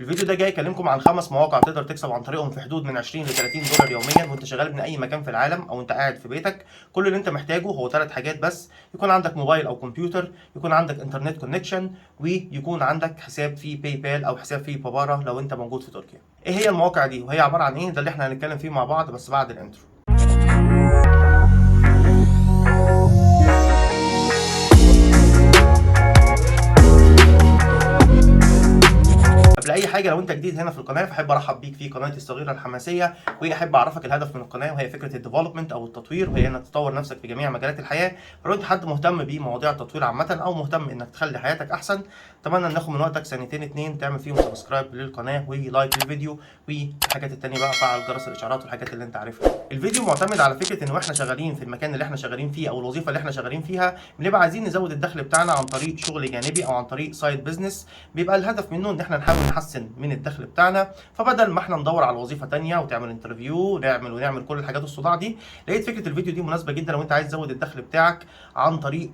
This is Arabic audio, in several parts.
الفيديو ده جاي يكلمكم عن 5 مواقع تقدر تكسب عن طريقهم في حدود من 20 ل 30 دولار يوميا وانت شغال من اي مكان في العالم او انت قاعد في بيتك. كل اللي انت محتاجه هو 3 حاجات بس: يكون عندك موبايل او كمبيوتر، يكون عندك انترنت كونكشن، ويكون عندك حساب في باي بال او حساب في بابارا لو انت موجود في تركيا. ايه هي المواقع دي وهي عباره عن ايه؟ ده اللي احنا هنتكلم فيه مع بعض بس بعد الانترو. قبل اي حاجه، لو انت جديد هنا في القناه فاحب ارحب بيك في قناتي الصغيره الحماسيه، واحب اعرفك الهدف من القناه، وهي فكره الديفلوبمنت او التطوير، وهي انك تطور نفسك في جميع مجالات الحياه. فلو انت حد مهتم بمواضيع التطوير عامه او مهتم انك تخلي حياتك احسن، اتمنى ان ناخد من وقتك ثانيتين اتنين تعمل فيهم سبسكرايب للقناه ولايك للفيديو، والحاجات التانيه بقى فعل جرس الاشعارات والحاجات اللي انت عارفها. الفيديو معتمد على فكره ان احنا شغالين في المكان اللي احنا شغالين فيه او الوظيفه اللي احنا شغالين فيها، بنبقى عايزين نزود الدخل بتاعنا عن طريق شغل جانبي او عن طريق سايد بزنس. بيبقى الهدف منه ان احنا نحاول نحسن من الدخل بتاعنا. فبدل ما احنا ندور على وظيفه تانية وتعمل انترفيو ونعمل كل الحاجات الصداع دي، لقيت فكره الفيديو دي مناسبه جدا لو انت عايز تزود الدخل بتاعك عن طريق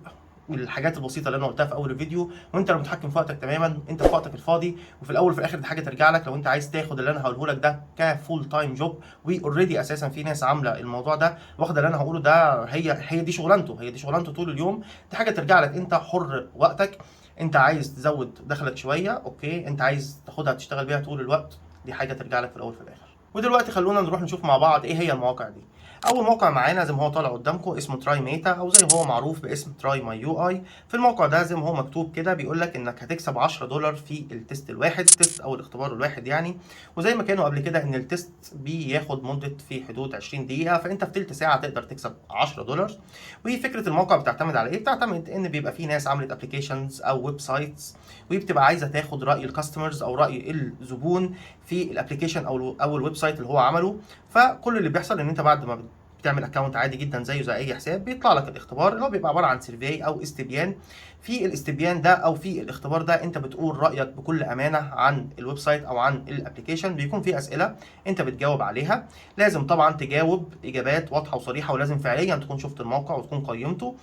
الحاجات البسيطه اللي انا قلتها في اول الفيديو. وانت اللي متحكم في وقتك تماما، انت في وقتك الفاضي، وفي الاول وفي الاخر دي حاجه ترجع لك. لو انت عايز تاخد اللي انا هقوله لك ده كفول تايم جوب، واوريدي اساسا في ناس عامله الموضوع ده واخده اللي انا هقوله ده هي دي شغلانته، هي دي شغلانته طول اليوم. دي حاجه ترجع لك، انت حر وقتك. انت عايز تزود دخلك شويه، اوكي. انت عايز تاخدها تشتغل بيها طول الوقت، دي حاجه ترجع لك في الاول وفي الاخر. ودلوقتي خلونا نروح نشوف مع بعض ايه هي المواقع دي. اول موقع معانا زي ما هو طالع قدامكم اسمه تراي ميتا، او زي ما هو معروف باسم تراي ماي يو اي. في الموقع ده زي ما هو مكتوب كده بيقول لك انك هتكسب 10 دولار في التست الواحد، التست او الاختبار الواحد يعني. وزي ما كانوا قبل كده ان التست بياخد مده في حدود 20 دقيقه، فانت في تلت ساعه تقدر تكسب 10 دولار. وفكره الموقع بتعتمد على ايه؟ بتعتمد ان بيبقى في ناس عملت ابلكيشنز او ويب سايتس، وبتبقى عايزه تاخد راي الكاستمرز او راي الزبون في الابلكيشن او الويب سايت اللي هو عمله. فكل اللي بيحصل ان انت بعد ما بتعمل اكونت عادي جدا زيه زي اي حساب، بيطلع لك الاختبار اللي هو بيبقى عباره عن سيرفي او استبيان. في الاستبيان ده او في الاختبار ده انت بتقول رايك بكل امانه عن الويب سايت او عن الابلكيشن. بيكون في اسئله انت بتجاوب عليها، لازم طبعا تجاوب اجابات واضحه وصريحه، ولازم فعليا تكون شفت الموقع وتكون قيمته.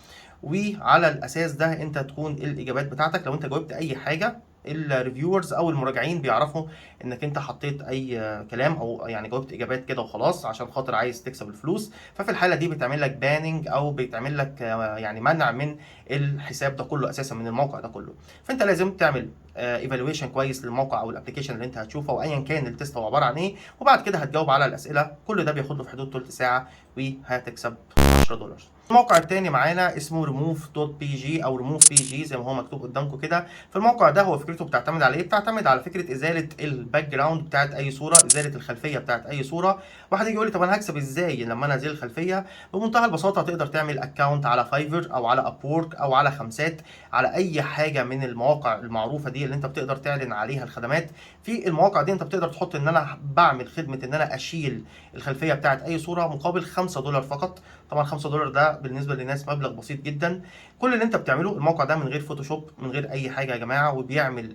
وعلى الاساس ده انت تكون الاجابات بتاعتك، لو انت جاوبت اي حاجه الريفيورز او المراجعين بيعرفوا انك انت حطيت اي كلام او يعني جاوبت اجابات كده وخلاص عشان خاطر عايز تكسب الفلوس. ففي الحاله دي بيتعمل لك باننج او بيتعمل لك يعني منع من الحساب ده كله اساسا، من الموقع ده كله. فانت لازم تعمل ايفالويشن كويس للموقع او الابلكيشن اللي انت هتشوفه، وايا كان التست هو عباره عن ايه. وبعد كده هتجاوب على الاسئله. كل ده بياخد له في حدود تلت ساعه وهتكسب 10 دولار. الموقع التاني معانا اسمه remove.pg او remove PG زي ما هو مكتوب قدامكم كده. في الموقع ده هو فكرته بتعتمد على ايه؟ بتعتمد على فكره ازاله الباك جراوند بتاعت اي صوره، ازاله الخلفيه بتاعت اي صوره. واحد يجي يقول لي طب انا هكسب ازاي لما انا ازيل الخلفيه؟ بمنتهى البساطه تقدر تعمل اكونت على فايفر او على ابورك او على خمسات، على اي حاجه من المواقع المعروفه دي اللي انت بتقدر تعلن عليها الخدمات. في المواقع دي انت بتقدر تحط ان انا بعمل خدمه ان انا اشيل الخلفيه بتاعت اي صوره مقابل 5 دولار فقط. طبعا 5 دولار ده بالنسبه للناس مبلغ بسيط جدا. كل اللي انت بتعمله الموقع ده من غير فوتوشوب، من غير اي حاجه يا جماعه، وبيعمل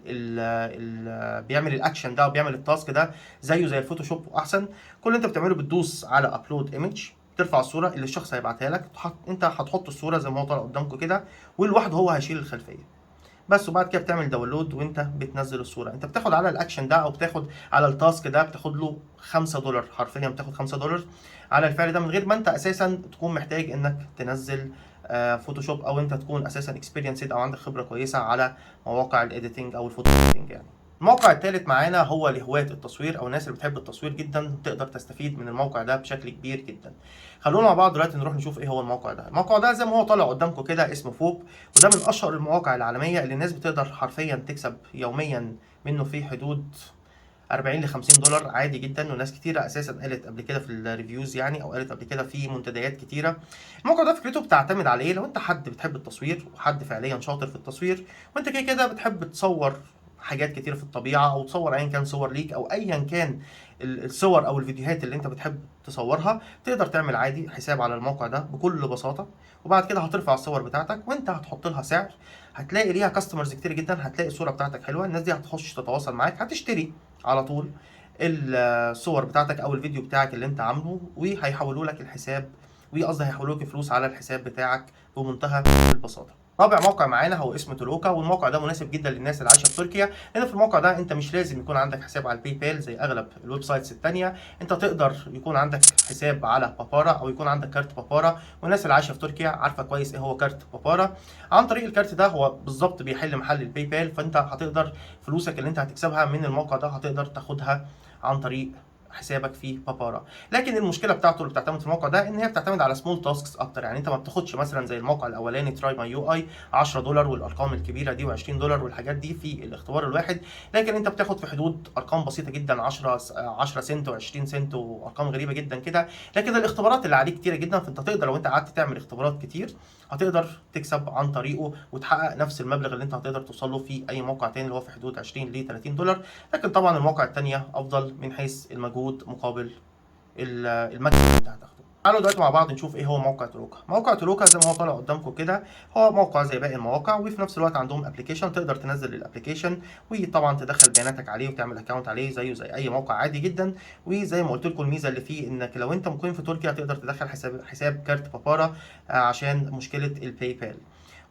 بيعمل الاكشن ده وبيعمل التاسك ده زيه زي الفوتوشوب واحسن. كل اللي انت بتعمله بتدوس على ابلود ايمج، ترفع الصوره اللي الشخص هيبعتها لك، انت هتحط الصوره زي ما هو طالع قدامكم كده، ولوحده هو هيشيل الخلفيه بس. وبعد كده بتعمل داونلود وانت بتنزل الصوره. انت بتاخد على الاكشن ده او بتاخد على التاسك ده بتاخد له 5 دولار، حرفيا بتاخد 5 دولار على الفعل ده، من غير ما انت اساسا تكون محتاج انك تنزل فوتوشوب، او انت تكون اساسا اكسبيرينسد او عندك خبره كويسه على مواقع الايديتنج او الفوتو اديتنج يعني. الموقع الثالث معانا هو لهواة التصوير او الناس اللي بتحب التصوير جدا، تقدر تستفيد من الموقع ده بشكل كبير جدا. خلونا مع بعض دلوقتي نروح نشوف ايه هو الموقع ده. الموقع ده زي ما هو طالع قدامكم كده اسمه فوب، وده من اشهر المواقع العالميه اللي الناس بتقدر حرفيا تكسب يوميا منه في حدود 40 ل 50 دولار عادي جدا. وناس كتيره اساسا قالت قبل كده في الريفيوز يعني، او قالت قبل كده في منتديات كتيره. الموقع ده فكرته بتعتمد على ايه؟ لو انت حد بتحب التصوير وحد فعليا شاطر في التصوير، وانت كده كده بتحب تصور حاجات كتيره في الطبيعه، او تصور ايا كان صور ليك او ايا كان الصور او الفيديوهات اللي انت بتحب تصورها، تقدر تعمل عادي حساب على الموقع ده بكل بساطه. وبعد كده هترفع الصور بتاعتك وانت هتحط لها سعر، هتلاقي ليها كاستمرز كتير جدا، هتلاقي الصوره بتاعتك حلوه، الناس دي هتخش تتواصل معاك، هتشتري على طول الصور بتاعتك او الفيديو بتاعك اللي انت عامله، وهيحولوا لك الحساب، وقصدي هيحولوا لك فلوس على الحساب بتاعك بمنتهى البساطه. رابع موقع معانا هو اسمه تولوكا، والموقع ده مناسب جدا للناس اللي عايشه في تركيا، لان في الموقع ده انت مش لازم يكون عندك حساب على الباي بال زي اغلب الويب سايتس التانيه. انت تقدر يكون عندك حساب على بابارا او يكون عندك كارت بابارا، والناس اللي عايشه في تركيا عارفه كويس ايه هو كارت بابارا. عن طريق الكارت ده هو بالظبط بيحل محل الباي بال، فانت هتقدر فلوسك اللي انت هتكسبها من الموقع ده هتقدر تاخدها عن طريق حسابك في بابارا. لكن المشكله بتاعته اللي بتعتمد في الموقع ده ان هي بتعتمد على سمول تاسكس اكتر، يعني انت ما بتاخدش مثلا زي الموقع الاولاني تراي ماي يو اي $10 والارقام الكبيره دي و$20 والحاجات دي في الاختبار الواحد. لكن انت بتاخد في حدود ارقام بسيطه جدا، 10 سنت و20 سنت وارقام غريبه جدا كده. لكن الاختبارات اللي عليه كتيره جدا، فانت تقدر لو انت قعدت تعمل اختبارات كتير هتقدر تكسب عن طريقه وتحقق نفس المبلغ اللي انت هتقدر توصل له في اي موقع تاني اللي هو في حدود 20 ل $30. لكن طبعا المواقع التانيه افضل من حيث المجهود مقابل المكسب اللي انت هتاخده. تعالوا دلوقتي مع بعض نشوف ايه هو موقع تولوكا. موقع تولوكا زي ما هو طالع قدامكم كده هو موقع زي باقي المواقع، وفي نفس الوقت عندهم ابلكيشن تقدر تنزل الابلكيشن وطبعا تدخل بياناتك عليه وتعمل اكونت عليه زيه زي اي موقع عادي جدا. وزي ما قلت لكم الميزه اللي فيه انك لو انت مقيم في تركيا تقدر تدخل حساب كارت بابارا عشان مشكله الباي بال.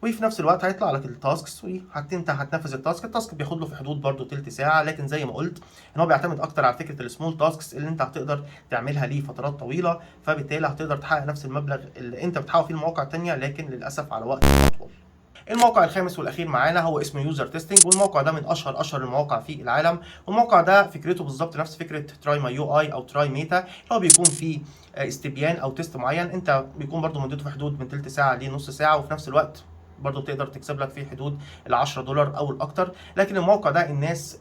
وفي نفس الوقت هيطلع لك التاسكس انت هتنفذ التاسك بياخد له في حدود برده تلت ساعه. لكن زي ما قلت ان هو بيعتمد اكتر على فكره السمول تاسكس اللي انت هتقدر تعملها ليه فترات طويله، فبالتالي هتقدر تحقق نفس المبلغ اللي انت بتحققه في المواقع التانيه لكن للاسف على وقت اطول. الموقع الخامس والاخير معانا هو اسمه يوزر تيستنج، والموقع ده من اشهر المواقع في العالم. والموقع ده فكرته بالظبط نفس فكره تراي ماي يو اي او تراي ميتا، اللي هو بيكون فيه استبيان او تيست معين، انت بيكون برده مدته في حدود من تلت ساعه لنص ساعه، وفي نفس الوقت برضه بتقدر تكسب لك في حدود $10 او الاكتر. لكن الموقع ده الناس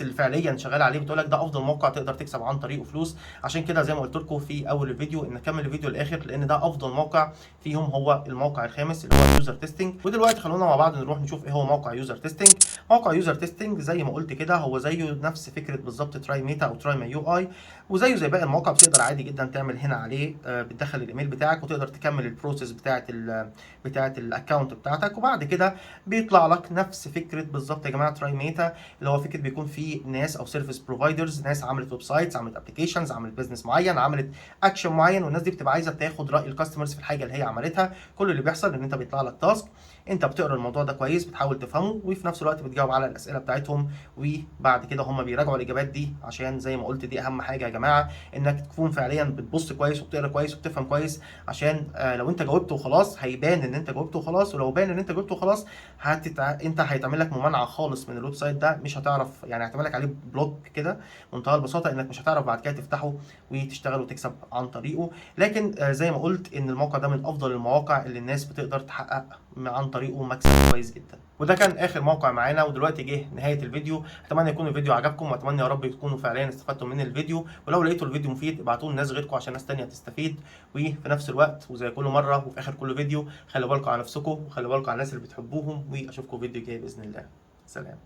اللي فعليا شغاله عليه بتقول لك ده افضل موقع تقدر تكسب عن طريقه فلوس. عشان كده زي ما قلت لكم في اول الفيديو ان كمل الفيديو للاخر، لان ده افضل موقع فيهم هو الموقع الخامس اللي هو يوزر تيستنج. ودلوقتي خلونا مع بعض نروح نشوف ايه هو موقع يوزر تيستنج. موقع يوزر تيستنج زي ما قلت كده هو زيه نفس فكره بالظبط تراي ميتا او تراي ماي يو اي، وزيه زي باقي المواقع بتقدر عادي جدا تعمل هنا عليه بتدخل الايميل بتاعك وتقدر تكمل البروسيس بتاعه الاكونت بتاعتك. وبعد كده بيطلع لك نفس فكره بالظبط يا جماعه تراي ميتا، اللي هو فكره بيكون في ناس او سيرفيس بروفايدرز، ناس عملت ويب سايتس، عملت ابلكيشنز، عملت بزنس معين، عملت اكشن معين، والناس دي بتبقى عايزه تاخد راي الكاستمرز في الحاجه اللي هي عملتها. كل اللي بيحصل ان انت بيطلع لك تاسك، انت بتقرا الموضوع ده كويس، بتحاول تفهمه، وفي نفس الوقت بتجاوب على الاسئله بتاعتهم، وبعد كده هم بيراجعوا الاجابات دي. عشان زي ما قلت دي اهم حاجه يا جماعه، انك تكون فعليا بتبص كويس وبتقرا كويس وبتفهم كويس. عشان لو انت جاوبت وخلاص هيبان ان انت جاوبت وخلاص، ولو بان ان انت جاوبت وخلاص انت هيتعمل لك ممانعه خالص من الويب سايت ده، مش هتعرف يعني هيتعمل لك عليه بلوك كده منتهى البساطه، انك مش هتعرف بعد كده تفتحه وتشتغل وتكسب عن طريقه. لكن زي ما قلت ان الموقع ده من افضل المواقع اللي الناس بتقدر تحقق عن طريقه مكسب كويس جدا. وده كان اخر موقع معانا، ودلوقتي جه نهايه الفيديو. اتمنى يكون الفيديو عجبكم، واتمنى يا رب تكونوا فعليا استفدتم من الفيديو. ولو لقيتوا الفيديو مفيد ابعتوه لناس غيركم عشان ناس تانية تستفيد. وفي نفس الوقت وزي كل مره وفي اخر كل فيديو خلوا بالكم على نفسكم وخلوا بالكم على الناس اللي بتحبوهم، واشوفكم فيديو جاي باذن الله. سلام.